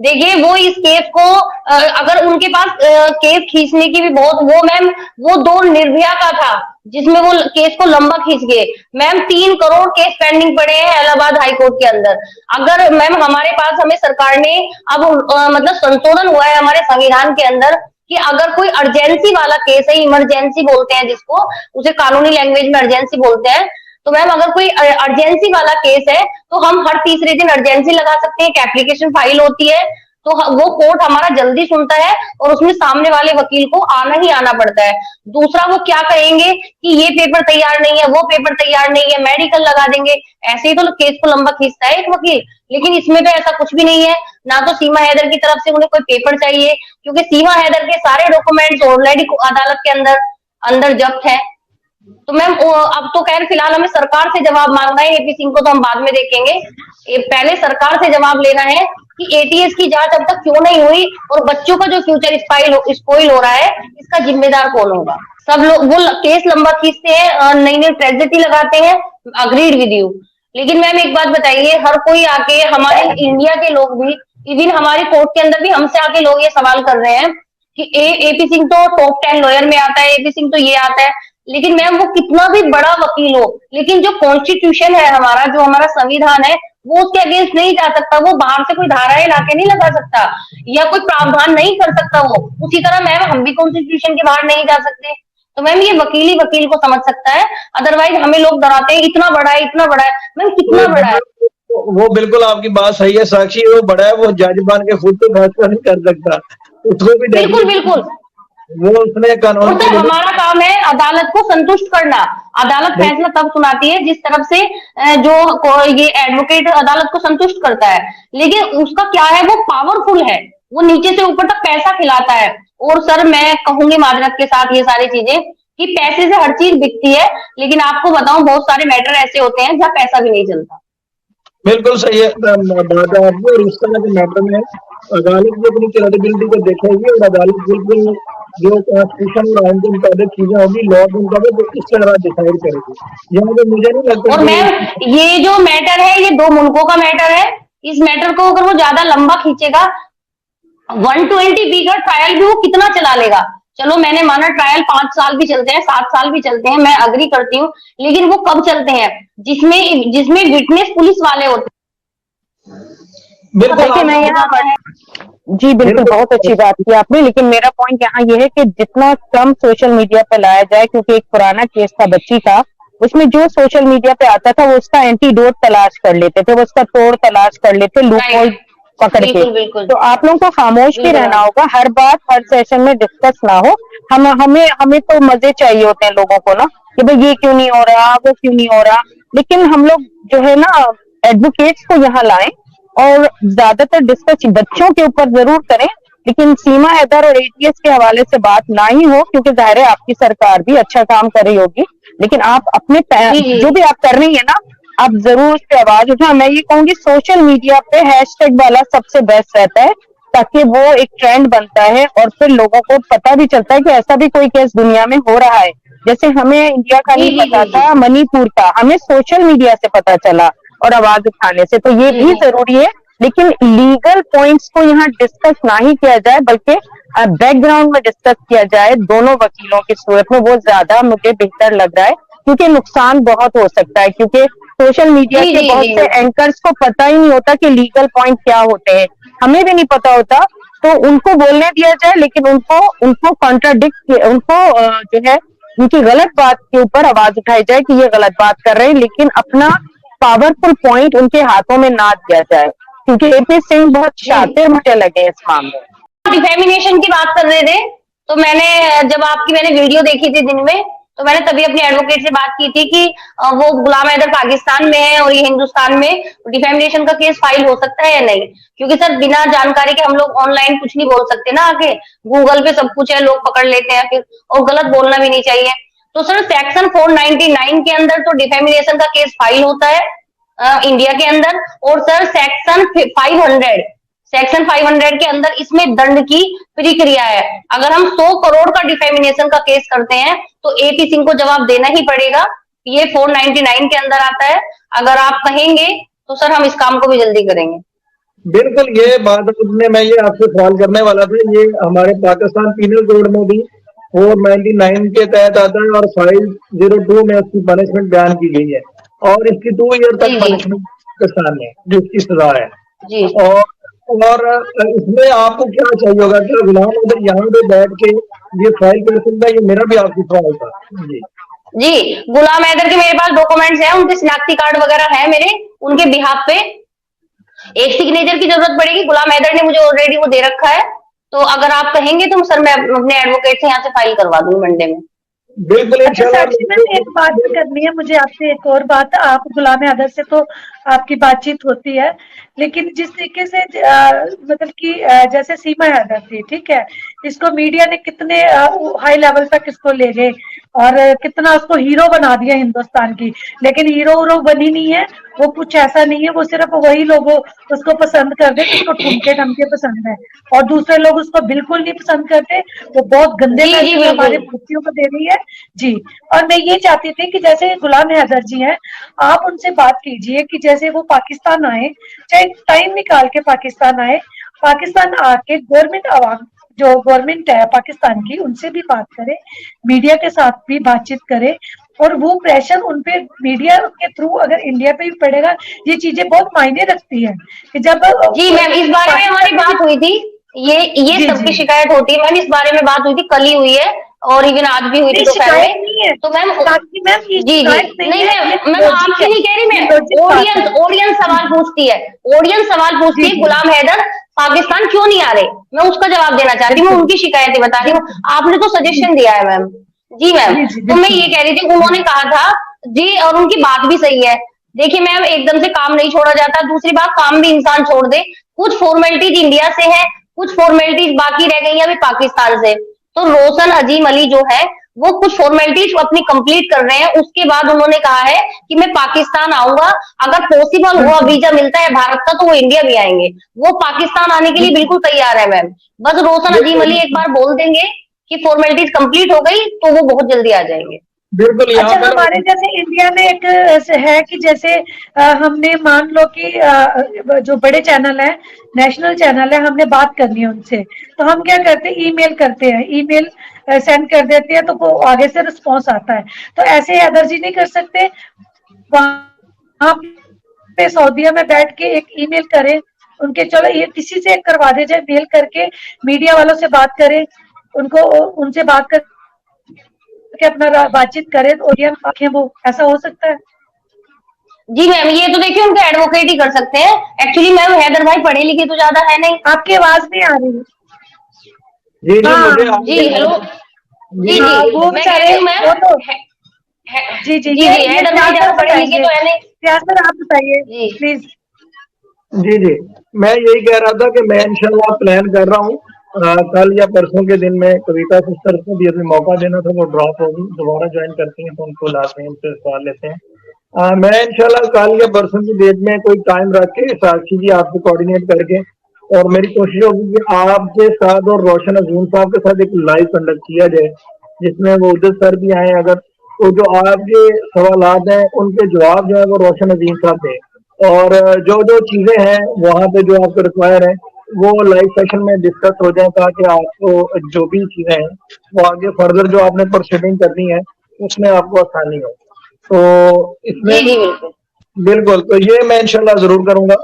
देखिए वो इस केस को अगर उनके पास केस खींचने की भी बहुत वो मैम, वो दो निर्भया का था जिसमें वो केस को लंबा खींच गए। मैम 3 करोड़ केस पेंडिंग पड़े हैं इलाहाबाद हाई कोर्ट के अंदर। अगर मैम हमारे पास हमें सरकार ने अब मतलब संशोधन हुआ है हमारे संविधान के अंदर कि अगर कोई अर्जेंसी वाला केस है, इमरजेंसी बोलते हैं जिसको, उसे कानूनी लैंग्वेज में अर्जेंसी बोलते हैं। तो मैम अगर कोई अर्जेंसी वाला केस है तो हम हर तीसरे दिन अर्जेंसी लगा सकते हैं, एक एप्लीकेशन फाइल होती है, तो वो कोर्ट हमारा जल्दी सुनता है और उसमें सामने वाले वकील को आना ही आना पड़ता है। दूसरा वो क्या कहेंगे कि ये पेपर तैयार नहीं है, वो पेपर तैयार नहीं है, मेडिकल लगा देंगे, ऐसे ही तो केस को लंबा खींचता है एक वकील। लेकिन इसमें तो ऐसा कुछ भी नहीं है, ना तो सीमा हैदर की तरफ से उन्हें कोई पेपर चाहिए, क्योंकि सीमा हैदर के सारे डॉक्यूमेंट्स ऑलरेडी अदालत के अंदर अंदर जब्त है। तो मैम अब तो खैर फिलहाल हमें सरकार से जवाब मांगना है, एपी सिंह को तो हम बाद में देखेंगे। पहले सरकार से जवाब लेना है कि एटीएस की जांच अब तक क्यों नहीं हुई और बच्चों का जो फ्यूचर स्पॉइल हो रहा है इसका जिम्मेदार कौन होगा। सब लोग वो केस लंबा खींचते हैं, नई नई ट्रेजेडी लगाते हैं, अग्रीड विद यू। लेकिन मैम एक बात बताइए, हर कोई आके हमारे इंडिया के लोग भी, इवन हमारी कोर्ट के अंदर भी हमसे आके लोग ये सवाल कर रहे हैं कि एपी सिंह तो टॉप 10 लॉयर में आता है, एपी सिंह तो ये आता है। लेकिन मैम वो कितना भी बड़ा वकील हो, लेकिन जो कॉन्स्टिट्यूशन है हमारा, जो हमारा संविधान है, वो उसके अगेंस्ट नहीं जा सकता। वो बाहर से कोई धाराएं लाके नहीं लगा सकता या कोई प्रावधान नहीं कर सकता। वो उसी तरह मैम हम भी कॉन्स्टिट्यूशन के बाहर नहीं जा सकते। तो मैम ये वकील ही वकील को समझ सकता है, अदरवाइज हमें लोग डराते हैं इतना बड़ा है, इतना बड़ा है। मैम कितना बड़ा है? वो बिल्कुल आपकी बात सही है साक्षी, वो बड़ा है, वो जज बन के खुद तो फैसला नहीं कर सकता, उसको भी बिल्कुल बिल्कुल वो उसने कानून तो हमारा काम है अदालत को संतुष्ट करना। अदालत फैसला तब सुनाती है जिस तरफ से जो ये एडवोकेट अदालत को संतुष्ट करता है। लेकिन उसका क्या है, वो पावरफुल है, वो नीचे से ऊपर तक पैसा खिलाता है। और सर मैं कहूंगी माजरत के साथ ये सारी चीजें कि पैसे से हर चीज बिकती है, लेकिन आपको बताऊं बहुत सारे मैटर ऐसे होते हैं जहाँ पैसा भी नहीं चलता। बिल्कुल सही है बात है आपको। और इस तरह के मैटर में अदालत भी अपनी क्रेडिबिलिटी को देखेगी और अदालत बिल्कुल जो कॉन्स्टिट्यूशन और आइन के मुताबिक चीजें होगी, लॉ के मुताबिक इस तरह डिसाइड करेगी। यहाँ पे मुझे नहीं लगता। और मैम ये जो मैटर है ये 2 मुल्कों का मैटर है। इस मैटर को अगर वो ज्यादा लंबा खींचेगा, 120 का ट्रायल भी वो कितना चला लेगा। चलो मैंने माना ट्रायल 5 साल भी चलते हैं, 7 साल भी चलते हैं, मैं अग्री करती हूँ, लेकिन वो कब चलते हैं जिसमें जिसमें विटनेस पुलिस वाले होते हैं। बिल्कुल मैं यहाँ जी बिल्कुल बहुत अच्छी बात की आपने, लेकिन मेरा पॉइंट यहाँ ये है कि जितना कम सोशल मीडिया पे लाया जाए, क्योंकि एक पुराना केस था बच्ची का, उसमें जो सोशल मीडिया पे आता था वो उसका एंटीडोट तलाश कर लेते थे, वो उसका तोड़ तलाश कर लेते, लूप होल पकड़ के। तो आप लोगों को खामोश भी रहना होगा, हर बात हर सेशन में डिस्कस ना हो। हमें तो मजे चाहिए होते हैं लोगों को ना, कि भाई ये क्यों नहीं हो रहा, वो क्यों नहीं हो रहा। लेकिन हम लोग जो है ना एडवोकेट्स को यहाँ लाएं और ज्यादातर डिस्कस बच्चों के ऊपर जरूर करें, लेकिन सीमा हैदर और एटीएस के हवाले से बात ना ही हो, क्योंकि जाहिर है आपकी सरकार भी अच्छा काम कर रही होगी। लेकिन आप अपने जो भी आप कर रही है ना, आप जरूर उस पर आवाज उठा। मैं ये कहूंगी सोशल मीडिया पे हैशटैग वाला सबसे बेस्ट रहता है, ताकि वो एक ट्रेंड बनता है और फिर लोगों को पता भी चलता है कि ऐसा भी कोई केस दुनिया में हो रहा है। जैसे हमें इंडिया का नहीं पता था, मणिपुर का, हमें सोशल मीडिया से पता चला और आवाज उठाने से, तो ये भी जरूरी है। लेकिन लीगल पॉइंट्स को यहाँ डिस्कस ना ही किया जाए, बल्कि बैकग्राउंड में डिस्कस किया जाए दोनों वकीलों की सूरत में, वो ज्यादा मुझे बेहतर लग रहा है। क्योंकि नुकसान बहुत हो सकता है, क्योंकि सोशल मीडिया के बहुत से एंकर्स को पता ही नहीं होता कि लीगल पॉइंट क्या होते हैं, हमें भी नहीं पता होता। तो उनको बोलने दिया जाए, लेकिन उनको कॉन्ट्राडिक्ट, उनको जो है उनकी गलत बात के ऊपर आवाज उठाई जाए कि ये गलत बात कर रहे हैं, लेकिन अपना पावरफुल पॉइंट उनके हाथों में ना दिया जाए। क्योंकि एपी सिंह बहुत शातिर मुझे लगे इस मामले में। डिफेमिनेशन की बात कर रहे थे, तो जब मैंने वीडियो देखी थी दिन में, तो मैंने तभी अपने एडवोकेट से बात की थी कि वो गुलाम हैदर पाकिस्तान में है और ये हिंदुस्तान में, डिफेमिनेशन का केस फाइल हो सकता है या नहीं। क्योंकि सर बिना जानकारी के हम लोग ऑनलाइन कुछ नहीं बोल सकते ना, आके गूगल पे सब कुछ है, लोग पकड़ लेते हैं फिर, और गलत बोलना भी नहीं चाहिए। तो सर सेक्शन 499 के अंदर तो डिफेमिनेशन का केस फाइल होता है इंडिया के अंदर। और सर सेक्शन 500 के अंदर इसमें दंड की प्रक्रिया है। अगर हम 100 करोड़ का डिफेमिनेशन का केस करते हैं तो एपी सिंह को जवाब देना ही पड़ेगा। ये 499 के अंदर आता है। अगर आप कहेंगे तो सर हम इस काम को भी जल्दी करेंगे। बिल्कुल, ये बात आपने, मैं ये आपसे सवाल करने वाला था। ये हमारे पाकिस्तान पीनल कोड में भी 499 के तहत आता है और 502 में उसकी पनिशमेंट बयान की गई है और इसकी 2 ईयर तक जी जी पनिशमेंट पाकिस्तान में जिसकी सजा है। जी और इसमें आपको क्या चाहिए होगा? क्या गुलाम अगर यहाँ पे बैठ के ये फाइल कर सकता है? ये मेरा भी आपसे सवाल था। जी जी। गुलाम हैदर के मेरे पास डॉक्यूमेंट्स हैं, उनके शिनाख्ती कार्ड वगैरह है मेरे, उनके बिहाफ पे। एक सिग्नेचर की जरूरत पड़ेगी, गुलाम हैदर ने मुझे ऑलरेडी वो दे रखा है। तो अगर आप कहेंगे तो सर मैं अपने एडवोकेट से यहाँ से फाइल करवा दूंगी मंडे में। बिल्कुल, अच्छा इंशाल्लाह। साक्षी मैम, एक बात भी करनी है मुझे आपसे, एक और बात। आप गुलाम आदर से तो आपकी बातचीत होती है, लेकिन जिस तरीके से मतलब कि जैसे सीमा यादव थी, ठीक है, इसको मीडिया ने कितने हाई लेवल तक इसको ले गए और कितना उसको हीरो बना दिया हिंदुस्तान की, लेकिन हीरो हीरो बनी नहीं है वो, कुछ ऐसा नहीं है, वो सिर्फ वही लोग उसको पसंद करते जिसको ठुमके ठमके पसंद है, और दूसरे लोग उसको बिल्कुल नहीं पसंद करते। वो बहुत गंदे जी जी मैसेज हमारे बिल्कुल। बच्चियों को दे रही है। जी। और मैं ये चाहती थी कि जैसे गुलाम हैदर जी हैं, आप उनसे बात कीजिए कि जैसे वो पाकिस्तान आए, चाहे टाइम निकाल के पाकिस्तान आए, पाकिस्तान आके गवर्नमेंट आवाम जो गवर्नमेंट है पाकिस्तान की उनसे भी बात करे, मीडिया के साथ भी बातचीत करे, और वो प्रेशर उनपे मीडिया के थ्रू अगर इंडिया पे भी पड़ेगा, ये चीजें बहुत मायने रखती है कि जब जी मैम, इस बारे में हमारी पाकिस्तान बात में हुई थी। ये जी सबकी जी शिकायत होती है मैम, इस बारे में बात हुई थी, कल ही हुई है और इवन आज भी हुई थी नहीं, दोपहर शिकायत में। नहीं है तो मैम साक्षी मैम, ये जी जी, शिकायत नहीं नहीं है, मैम, ये मैम लॉजिक आपकी है, नहीं कह रही ये मैं, लॉजिक बात है। ऑडियंस सवाल पूछती है। ऑडियंस सवाल पूछती जी है जी गुलाम हैदर पाकिस्तान क्यों नहीं आ रहे, मैं उसका जवाब देना चाहती हूँ, मैं बिल्कुल उनकी शिकायतें बता रही हूँ। बिल्कुल। आपने तो जी सजेशन दिया है मैम। जी मैम, जी जी तो मैं बिल्कुल। ये कह रही थी, जी उन्होंने कहा था जी, और उनकी बात भी सही है। देखिए मैम, एकदम से काम नहीं छोड़ा जाता। दूसरी बात, काम भी इंसान छोड़ दे, कुछ फॉर्मेलिटीज इंडिया से है, कुछ फॉर्मेलिटीज बाकी रह गई है अभी पाकिस्तान से। तो रोशन अजीम अली जो है, वो कुछ फॉर्मेलिटीज अपनी कंप्लीट कर रहे हैं, उसके बाद उन्होंने कहा है कि मैं पाकिस्तान आऊंगा। अगर पॉसिबल हुआ, बिल्कुल वीजा मिलता है भारत का, तो वो इंडिया भी आएंगे। वो पाकिस्तान आने के लिए बिल्कुल बिल्कुल तैयार है मैम। बस रोशन अजीम बिल्कुल, अली एक बार बोल देंगे कि फॉर्मेलिटीज कंप्लीट हो गई, तो वो बहुत जल्दी आ जाएंगे। बिल्कुल यहाँ अच्छा, पर हमारे जैसे इंडिया में एक है कि जैसे हमने मान लो कि जो बड़े चैनल है, नेशनल चैनल है, हमने बात करनी है उनसे, तो हम क्या करते हैं, ईमेल करते हैं, ईमेल सेंड कर देते हैं, तो वो आगे से रिस्पॉन्स आता है। तो ऐसे अदर जी नहीं कर सकते, वहां पे सऊदीया में बैठ के एक ईमेल करें उनके, चलो ये किसी से करवा दे जाए, मेल करके मीडिया वालों से बात करें, उनको उनसे बात कर के अपना बातचीत करे, तो ऑडियंस आंखें, वो ऐसा हो सकता है। जी मैम, ये तो देखिए उनके एडवोकेट ही कर सकते हैं। एक्चुअली मैम, हैदर भाई पढ़े लिखे तो ज्यादा है नहीं। आपकी आवाज नहीं आ रही। जी जी, हाँ मुझे जी आपकी हेलो। जी जी हाँ, जी, वो मैं कह बेचारे रही हूँ मैम, वो तो जी जी, जी जी, ये हैदर भाई ज्यादा सियासत पढ़े लिखे बताइए, तो है नहीं। सियासत आप बताइए जी प्लीज। जी जी, मैं यही कह रहा था कि मैं इंशाल्लाह प्लान कर रहा हूँ कल या परसों के दिन में कविता सिस्टर को भी अभी मौका देना था, वो ड्रॉप होगी, दोबारा ज्वाइन करती हैं तो उनको लाते हैं, उनसे सवाल लेते हैं। मैं इंशाल्लाह कल या परसों की डेट में कोई टाइम रख के साक्षी जी आपसे कोऑर्डिनेट करके, और मेरी कोशिश होगी कि आपके साथ और रोशन अजीम साहब के साथ एक लाइव कंडक्ट किया जाए, जिसमें वो उधर सर भी आए, अगर तो जो आपके सवालात हैं उनके जवाब जो है वो रोशन अजीम साहब दें, और जो जो चीजें हैं वहाँ पे जो आपको रिक्वायर है वो लाइव सेशन में डिस्कस हो जाए, ताकि आपको जो भी चीजें हैं वो आगे फर्दर जो आपने प्रोसीडिंग करनी है उसमें आपको आसानी हो। तो इसमें जी जी बिल्कुल। बिल्कुल, तो ये मैं इंशाल्लाह जरूर करूंगा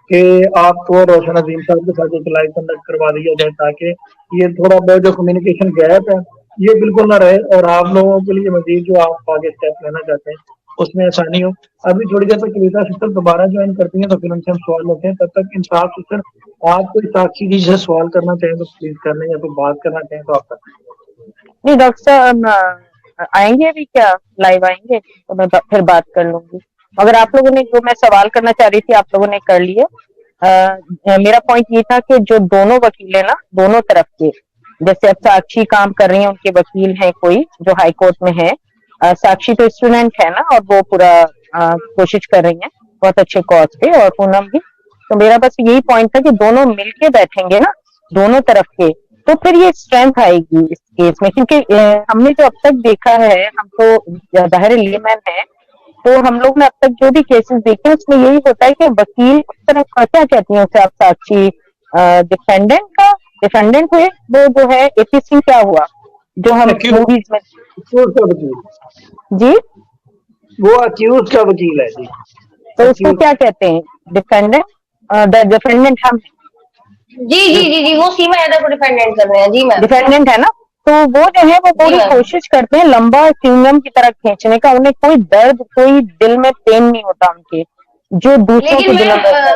कि आपको रोशन अजीम साहब के साथ एक लाइव कंडक्ट करवा दिया जाए, ताकि ये थोड़ा बहुत जो कम्युनिकेशन गैप है ये बिल्कुल ना रहे, और आप लोगों के लिए मजीद जो आप आगे स्टेप लेना चाहते हैं उसमें आसानी हो। अभी थोड़ी देर तक कविता सिस्टर दोबारा ज्वाइन करती हैं तो फिर उनसे हम सवाल लेते हैं। तब तक इंसाफ सिस्टर, आप कोई साक्षी जी से सवाल करना चाहें तो प्लीज कर लें, या तो बात करना चाहें तो आप कर नहीं डॉक्टर साहब, आएंगे अभी क्या, लाइव आएंगे तो मैं फिर बात कर लूंगी। मगर आप लोगों ने जो मैं सवाल करना चाह रही थी आप लोगों ने कर लिया। मेरा पॉइंट ये था कि जो दोनों वकील है ना, दोनों तरफ के, जैसे अब साक्षी काम कर रही है, उनके वकील हैं कोई जो हाई कोर्ट में है, साक्षी तो स्टूडेंट है ना, और वो पूरा कोशिश कर रही है बहुत अच्छे कॉज पे, और पूनम भी। तो मेरा बस यही पॉइंट था कि दोनों मिलके बैठेंगे ना, दोनों तरफ के, तो फिर ये स्ट्रेंथ आएगी इस केस में। क्योंकि हमने जो अब तक देखा है, हम तो बाहर लेमैन है, तो हम लोग ने अब तक जो भी केसेस देखे हैं उसमें यही होता है कि वकील तरफ क्या कहती है उसे आप साक्षी डिफेंडेंट हुए वो जो है एपी सिंह क्या हुआ जो हम Accused। मूवीज में अक्यूज का वकील, जी वो अक्यूज का वकील है जी। तो उसको क्या कहते हैं डिफेंडेंट हम जी जी जी जी, वो सीमा यादव को डिफेंडेंट कर रहे हैं। जी मैम। डिफेंडेंट है ना, तो वो जो है वो पूरी मैम। कोशिश करते हैं लंबा च्युइंगम की तरह खींचने का, उन्हें कोई दर्द कोई दिल में पेन नहीं होता उनके जो दूसरों लेकिन के दिलों में होता है।